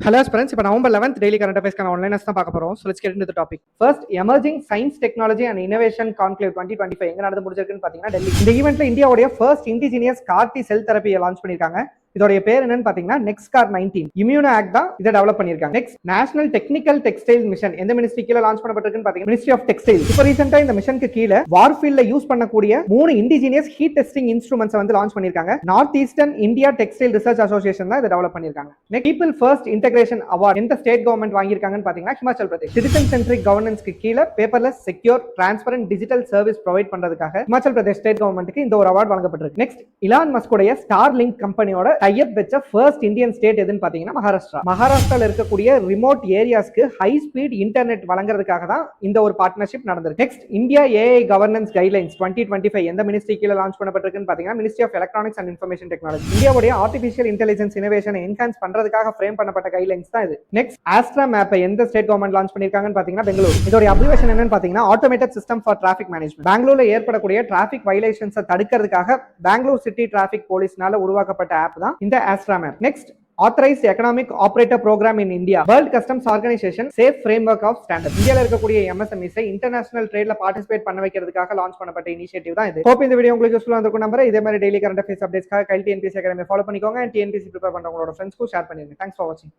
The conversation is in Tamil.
Hello friends, இப்போ நவம்பர் 11th டெய்லி கரண்ட் அஃபேர்ஸ்க்கான ஆன்லைனஸ் தான் பார்க்க போறோம். So let's get into the topic. First, emerging science technology and innovation conclave 2025 எங்க நடந்து முடிஞ்சிருக்குன்னு பாத்தீங்கன்னா டெல்லி. இந்த ஈவென்ட்ல இந்தியாவுடைய ஃபர்ஸ்ட் இண்டிஜினியஸ் கார்டி செல் தெரப்பியை லான்ச் பண்ணிருக்காங்க. இதோட பேர் என்னன்னு பாத்தீங்கன்னா நெக்ஸ்கார் 19 இம்யூனோ ஆக்ட் தான் இதை டெவலப் பண்ணிருக்காங்க. Next national technical textile mission எந்த மினிஸ்ட்ரி கீழ லான்ச் பண்ணப்பட்டிருக்குன்னு பாத்தீங்கன்னா மினிஸ்ட்ரி ஆஃப் டெக்ஸ்டைல். இப்போ ரீசெண்டா இந்த மிஷனுக்கு கீழ வார்ஃபீல்ட்ல யூஸ் பண்ணக்கூடிய 3 இண்டிஜினியஸ் ஹீட் டெஸ்டிங் இன்ஸ்ட்ருமெண்ட்ஸ் வந்து லான்ச் பண்ணிருக்காங்க. North eastern India textile research association தான் இதை டெவலப் பண்ணிருக்காங்க. Next people first integration award எந்த ஸ்டேட் கவர்மெண்ட் வாங்கியிருக்காங்கன்னு பாத்தீங்கன்னா ஹிமாச்சல் பிரதேஷ். சிட்டிசன் சென்ட்ரிக் கவர்னன்ஸ்க்கு கீழ paperless secure transparent digital service provide பண்றதுக்காக ஹிமாச்சல் பிரதேஷ் ஸ்டேட் கவர்மெண்ட்டுக்கு இந்த ஒரு அவார்ட் வழங்கப்பட்டிருக்கு. நெக்ஸ்ட் இலான் மஸ்கோடைய ஸ்டார் லிங்க் கம்பெனியோட டைப் வச்ச ஃபர்ஸ்ட் இந்தியன் ஸ்டேட் எதுன்னு பாத்தீங்கன்னா மகாராஷ்டிரா. மகாராஷ்டிரால இருக்கக்கூடிய ரிமோட் ஏரியாஸ்க்கு ஹை ஸ்பீட் இன்டர்நெட் வழங்குறதுக்காக தான் இந்த ஒரு பார்ட்னர்ஷிப் நடந்திருக்கு. Next India AI governance guidelines 2025 எந்த மினிஸ்ட்ரி கீழ லான்ச் பண்ணப்பட்டிருக்குன்னு பாத்தீங்கன்னா ministry of electronics and information technology. இந்தியாவுடைய ஆர்டிஃபிஷியல் இன்டெலிஜென்ஸ் இனோவேஷனை என்ஹான்ஸ் பண்றதுக்காக ஃப்ரேம் பண்ணப்பட்ட கைட்லைன்ஸ் தான் இது. நெக்ஸ்ட் ஆஸ்ட்ரா மேப்பை எந்த ஸ்டேட் கவர்மெண்ட் லான்ச் பண்ணிருக்காங்கன்னு பாத்தீங்கன்னா பெங்களூர். இதோட அப்ளிகேஷன் என்னன்னு பாத்தீங்கன்னா automated system for traffic management. பெங்களூர்ல ஏற்படக்கூடிய டிராஃபிக் வயலேஷன்ஸை தடுக்கிறதுக்காக பெங்களூர் சிட்டி டிராஃபிக் போலீஸ்னால உருவாக்கப்பட்ட ஆப் தான் இந்த Astra map. Next Authorized Economic Operator Program in India. World Customs Organization Safe Framework of Standards. இந்தியால இருக்கக்கூடிய எம்எஸ்எம்இஸ் இன்டர்நேஷனல் ட்ரேட்ல பார்ட்டிசிபேட் பண்ண வைக்கிறதுக்காக லான்ச் பண்ணப்பட்ட இனிஷியேட்டிவ் தான் இது. ஹோப் இந்த வீடியோ உங்களுக்கு யூஸ்ஃபுல்லா இருக்கும் நம்புறேன். இதே மாதிரி டெய்லி கரண்ட் அஃபேர்ஸ் அப்டேட்ஸ்க்காக கைல் டிஎன்பிஎஸ்சி அகாடமி ஃபாலோ பண்ணிக்கோங்க. டிஎன்பிஎஸ்சி ப்ரிப்பேர் பண்ற உங்களோட ஃப்ரெண்ட்ஸ்க்கு ஷேர் பண்ணிருங்க. தேங்க்ஸ் ஃபார் வாட்சிங்.